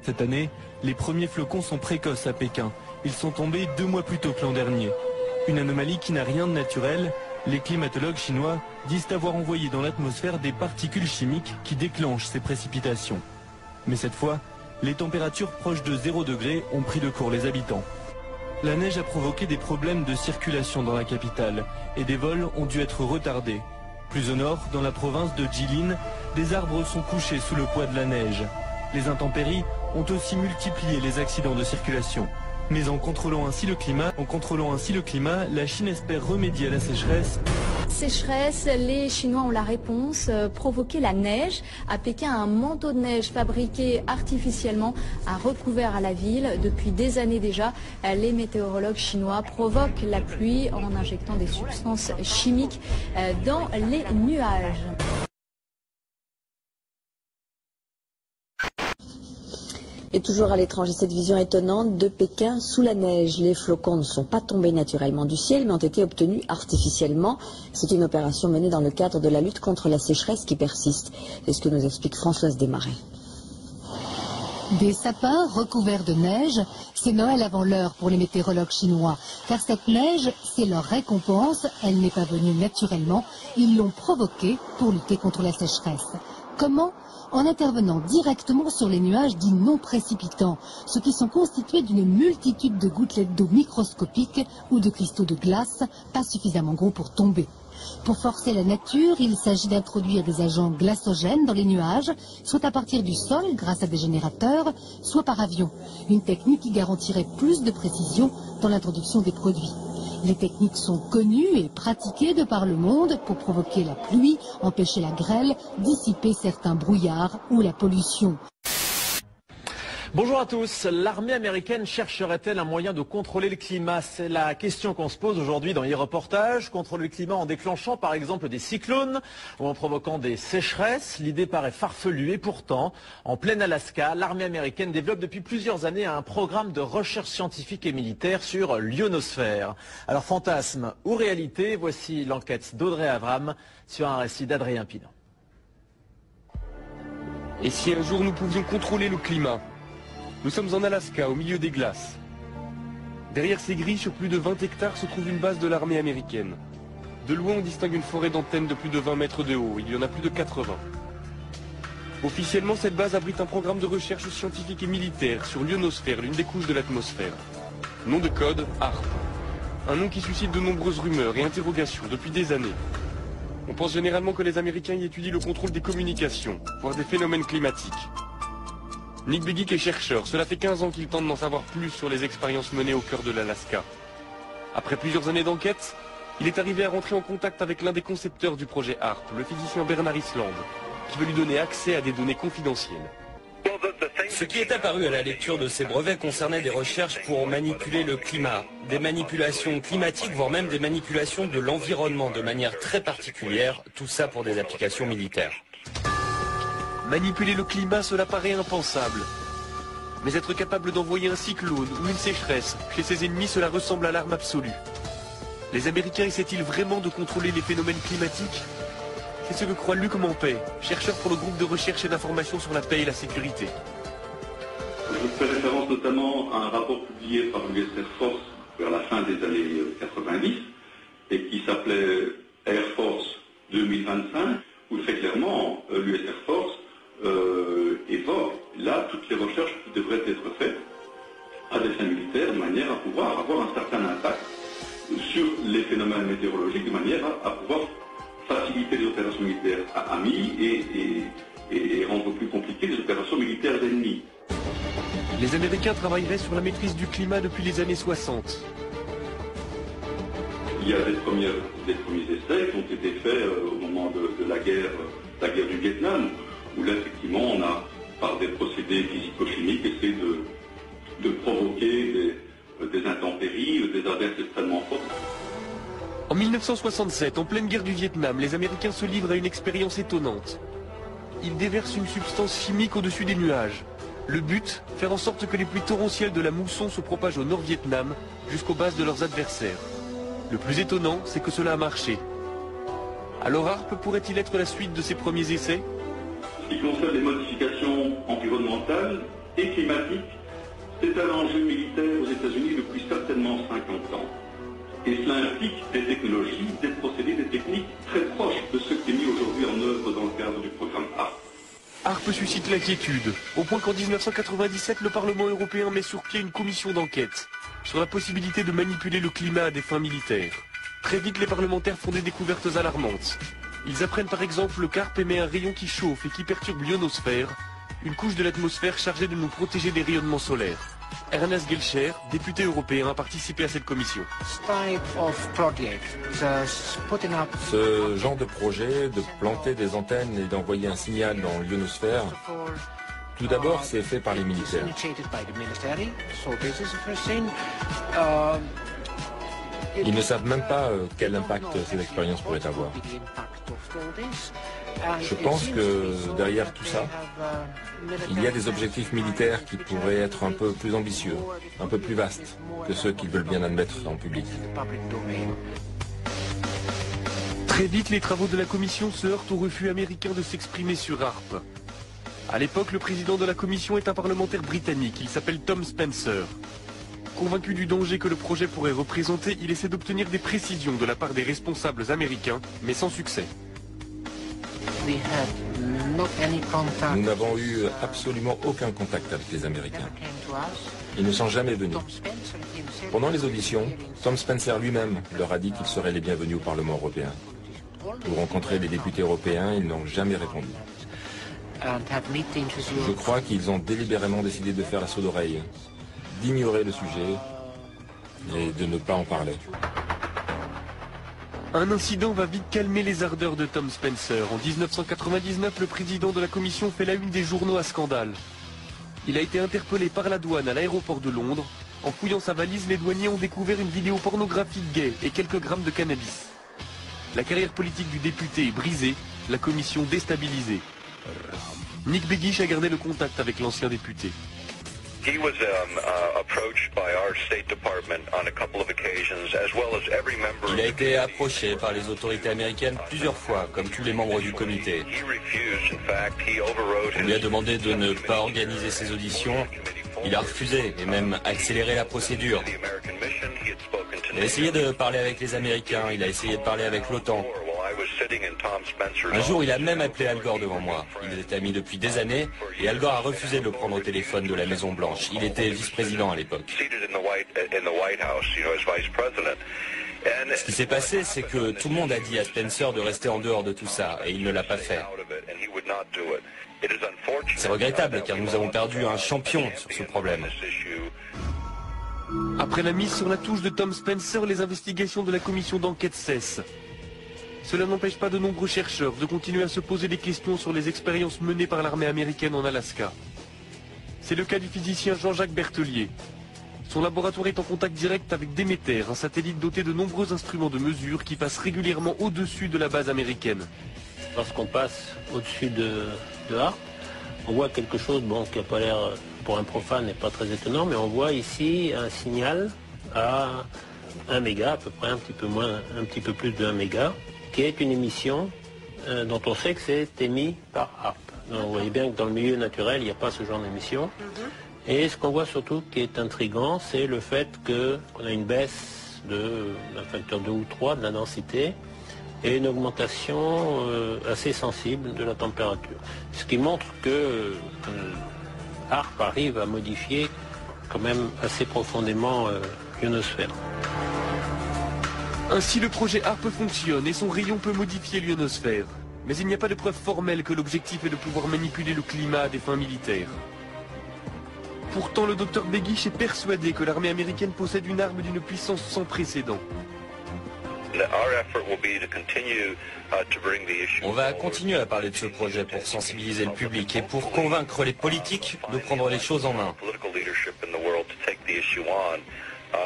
Cette année, les premiers flocons sont précoces à Pékin. Ils sont tombés 2 mois plus tôt que l'an dernier. Une anomalie qui n'a rien de naturel. Les climatologues chinois disent avoir envoyé dans l'atmosphère des particules chimiques qui déclenchent ces précipitations. Mais cette fois, les températures proches de 0 degré ont pris de court les habitants. La neige a provoqué des problèmes de circulation dans la capitale et des vols ont dû être retardés. Plus au nord, dans la province de Jilin, des arbres sont couchés sous le poids de la neige. Les intempéries ont aussi multiplié les accidents de circulation. Mais en contrôlant ainsi le climat, la Chine espère remédier à la sécheresse. Sécheresse, les Chinois ont la réponse, provoquer la neige. À Pékin, un manteau de neige fabriqué artificiellement a recouvert la ville. Depuis des années déjà, les météorologues chinois provoquent la pluie en injectant des substances chimiques dans les nuages. Et toujours à l'étranger, cette vision étonnante de Pékin sous la neige. Les flocons ne sont pas tombés naturellement du ciel, mais ont été obtenus artificiellement. C'est une opération menée dans le cadre de la lutte contre la sécheresse qui persiste. C'est ce que nous explique Françoise Desmarais. Des sapins recouverts de neige, c'est Noël avant l'heure pour les météorologues chinois. Car cette neige, c'est leur récompense. Elle n'est pas venue naturellement. Ils l'ont provoquée pour lutter contre la sécheresse. Comment ? En intervenant directement sur les nuages dits non précipitants, ceux qui sont constitués d'une multitude de gouttelettes d'eau microscopiques ou de cristaux de glace, pas suffisamment gros pour tomber. Pour forcer la nature, il s'agit d'introduire des agents glacogènes dans les nuages, soit à partir du sol grâce à des générateurs, soit par avion. Une technique qui garantirait plus de précision dans l'introduction des produits. Les techniques sont connues et pratiquées de par le monde pour provoquer la pluie, empêcher la grêle, dissiper certains brouillards ou la pollution. Bonjour à tous. L'armée américaine chercherait-elle un moyen de contrôler le climat? C'est la question qu'on se pose aujourd'hui dans les reportages. Contrôler le climat en déclenchant par exemple des cyclones ou en provoquant des sécheresses. L'idée paraît farfelue et pourtant, en plein Alaska, l'armée américaine développe depuis plusieurs années un programme de recherche scientifique et militaire sur l'ionosphère. Alors fantasme ou réalité, voici l'enquête d'Audrey Avram sur un récit d'Adrien Pinon. Et si un jour nous pouvions contrôler le climat? Nous sommes en Alaska, au milieu des glaces. Derrière ces grilles, sur plus de 20 hectares, se trouve une base de l'armée américaine. De loin, on distingue une forêt d'antennes de plus de 20 mètres de haut. Il y en a plus de 80. Officiellement, cette base abrite un programme de recherche scientifique et militaire sur l'ionosphère, l'une des couches de l'atmosphère. Nom de code, HAARP. Un nom qui suscite de nombreuses rumeurs et interrogations depuis des années. On pense généralement que les Américains y étudient le contrôle des communications, voire des phénomènes climatiques. Nick Begich est chercheur. Cela fait 15 ans qu'il tente d'en savoir plus sur les expériences menées au cœur de l'Alaska. Après plusieurs années d'enquête, il est arrivé à rentrer en contact avec l'un des concepteurs du projet HAARP, le physicien Bernard Island, qui veut lui donner accès à des données confidentielles. Ce qui est apparu à la lecture de ces brevets concernait des recherches pour manipuler le climat, des manipulations climatiques, voire même des manipulations de l'environnement de manière très particulière, tout ça pour des applications militaires. Manipuler le climat, cela paraît impensable. Mais être capable d'envoyer un cyclone ou une sécheresse chez ses ennemis, cela ressemble à l'arme absolue. Les Américains essaient-ils vraiment de contrôler les phénomènes climatiques? C'est ce que croit Luc Mampey, chercheur pour le groupe de recherche et d'information sur la paix et la sécurité. Je fais référence notamment à un rapport publié par l'US Air Force vers la fin des années 90 et qui s'appelait Air Force 2025, où très clairement l'US Air Force évoque là toutes les recherches qui devraient être faites à des fins militaires de manière à pouvoir avoir un certain impact sur les phénomènes météorologiques, de manière à pouvoir faciliter les opérations militaires amies et rendre plus compliquées les opérations militaires ennemies. Les Américains travailleraient sur la maîtrise du climat depuis les années 60. Il y a des premiers essais qui ont été faits au moment de la guerre du Vietnam, où là, effectivement, on a, par des procédés physico-chimiques, essayé de provoquer des intempéries, des averses extrêmement fortes. En 1967, en pleine guerre du Vietnam, les Américains se livrent à une expérience étonnante. Ils déversent une substance chimique au-dessus des nuages. Le but, faire en sorte que les pluies torrentielles de la mousson se propagent au Nord-Vietnam jusqu'aux bases de leurs adversaires. Le plus étonnant, c'est que cela a marché. Alors HAARP pourrait-il être la suite de ces premiers essais? Ce qui concerne les modifications environnementales, et climatique, c'est un enjeu militaire aux États-Unis depuis certainement 50 ans. Et cela implique des technologies, des procédés, des techniques très proches de ce qui est mis aujourd'hui en œuvre dans le cadre du programme HARP. HARP suscite l'inquiétude, au point qu'en 1997, le Parlement européen met sur pied une commission d'enquête sur la possibilité de manipuler le climat à des fins militaires. Très vite, les parlementaires font des découvertes alarmantes. Ils apprennent par exemple qu'HARP émet un rayon qui chauffe et qui perturbe l'ionosphère, une couche de l'atmosphère chargée de nous protéger des rayonnements solaires. Ernest Gelscher, député européen, a participé à cette commission. Ce genre de projet, de planter des antennes et d'envoyer un signal dans l'ionosphère, tout d'abord c'est fait par les militaires. Ils ne savent même pas quel impact ces expériences pourraient avoir. Je pense que derrière tout ça, il y a des objectifs militaires qui pourraient être un peu plus ambitieux, un peu plus vastes que ceux qu'ils veulent bien admettre en public. Très vite, les travaux de la commission se heurtent au refus américain de s'exprimer sur HARP. À l'époque, le président de la commission est un parlementaire britannique, il s'appelle Tom Spencer. Convaincu du danger que le projet pourrait représenter, il essaie d'obtenir des précisions de la part des responsables américains, mais sans succès. Nous n'avons eu absolument aucun contact avec les Américains. Ils ne sont jamais venus. Pendant les auditions, Tom Spencer lui-même leur a dit qu'ils seraient les bienvenus au Parlement européen. Pour rencontrer les députés européens, ils n'ont jamais répondu. Je crois qu'ils ont délibérément décidé de faire la sourde oreille, d'ignorer le sujet et de ne pas en parler. Un incident va vite calmer les ardeurs de Tom Spencer. En 1999, le président de la commission fait la une des journaux à scandale. Il a été interpellé par la douane à l'aéroport de Londres. En fouillant sa valise, les douaniers ont découvert une vidéo pornographique gay et quelques grammes de cannabis. La carrière politique du député est brisée, la commission déstabilisée. Nick Begich a gardé le contact avec l'ancien député. Il a été approché par les autorités américaines plusieurs fois, comme tous les membres du comité. On lui a demandé de ne pas organiser ses auditions. Il a refusé et même accéléré la procédure. Il a essayé de parler avec les Américains, il a essayé de parler avec l'OTAN. Un jour, il a même appelé Al Gore devant moi. Ils étaient amis depuis des années et Al Gore a refusé de le prendre au téléphone de la Maison Blanche. Il était vice-président à l'époque. Ce qui s'est passé, c'est que tout le monde a dit à Spencer de rester en dehors de tout ça et il ne l'a pas fait. C'est regrettable car nous avons perdu un champion sur ce problème. Après la mise sur la touche de Tom Spencer, les investigations de la commission d'enquête cessent. Cela n'empêche pas de nombreux chercheurs de continuer à se poser des questions sur les expériences menées par l'armée américaine en Alaska. C'est le cas du physicien Jean-Jacques Berthelier. Son laboratoire est en contact direct avec Demeter, un satellite doté de nombreux instruments de mesure qui passe régulièrement au-dessus de la base américaine. Lorsqu'on passe au-dessus de HARP, on voit quelque chose qui n'a pas l'air, pour un profane, n'est pas très étonnant, mais on voit ici un signal à 1 méga, à peu près un petit peu plus de 1 méga, qui est une émission dont on sait que c'est émis par HARP. Donc, vous voyez bien que dans le milieu naturel, il n'y a pas ce genre d'émission. Et ce qu'on voit surtout qui est intriguant, c'est le fait qu'on a une baisse d'un facteur 2 ou 3 de la densité et une augmentation assez sensible de la température. Ce qui montre que HARP arrive à modifier quand même assez profondément l'ionosphère. Ainsi, le projet HARP fonctionne et son rayon peut modifier l'ionosphère. Mais il n'y a pas de preuve formelle que l'objectif est de pouvoir manipuler le climat à des fins militaires. Pourtant, le docteur Begich est persuadé que l'armée américaine possède une arme d'une puissance sans précédent. On va continuer à parler de ce projet pour sensibiliser le public et pour convaincre les politiques de prendre les choses en main.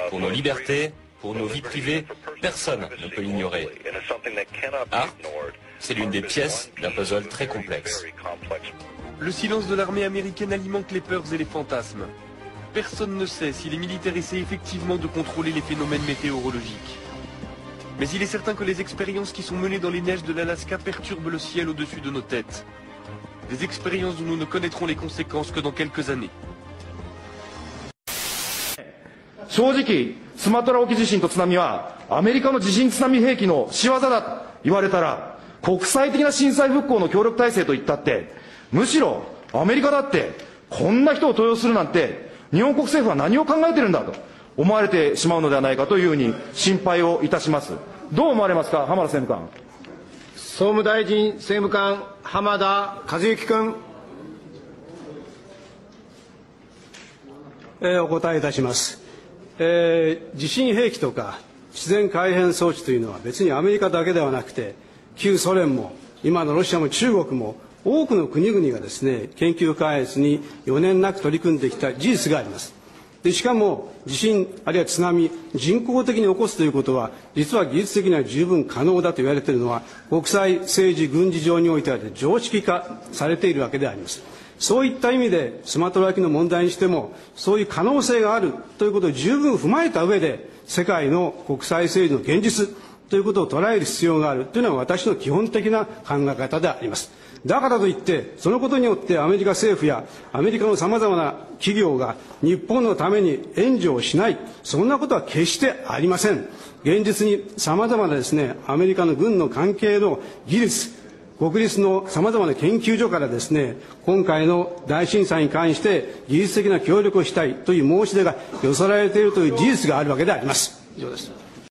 Pour nos libertés, pour nos vies privées, personne ne peut l'ignorer. HARP, c'est l'une des pièces d'un puzzle très complexe. Le silence de l'armée américaine alimente les peurs et les fantasmes. Personne ne sait si les militaires essaient effectivement de contrôler les phénomènes météorologiques. Mais il est certain que les expériences qui sont menées dans les neiges de l'Alaska perturbent le ciel au-dessus de nos têtes. Des expériences dont nous ne connaîtrons les conséquences que dans quelques années. 正直、スマトラ沖地震と津波はアメリカの地震津波兵器の仕業だと言われたら、国際的な震災復興の協力体制といったって、むしろアメリカだってこんな人を登用するなんて日本国政府は何を考えてるんだと思われてしまうのではないかというふうに心配をいたします。どう思われますか、浜田政務官。総務大臣政務官、浜田和之君。お答えいたします。地震兵器とか自然改変装置というのは別にアメリカだけではなくて、旧ソ連も今のロシアも中国も多くの国々がですね、研究開発に余念なく取り組んできた事実があります。でしかも地震あるいは津波、人工的に起こすということは実は技術的には十分可能だと言われているのは、国際政治軍事上においては常識化されているわけであります。そういった意味でスマトラ沖の問題にしてもそういう可能性があるということを十分踏まえた上で、世界の国際政治の現実ということを捉える必要があるというのが私の基本的な考え方であります。だからといってそのことによってアメリカ政府やアメリカのさまざまな企業が日本のために援助をしない、そんなことは決してありません。現実にさまざまなですね、アメリカの軍の関係の技術、国立のさまざまな研究所からですね、今回の大震災に関して技術的な協力をしたいという申し出が寄せられているという事実があるわけであります。以上です。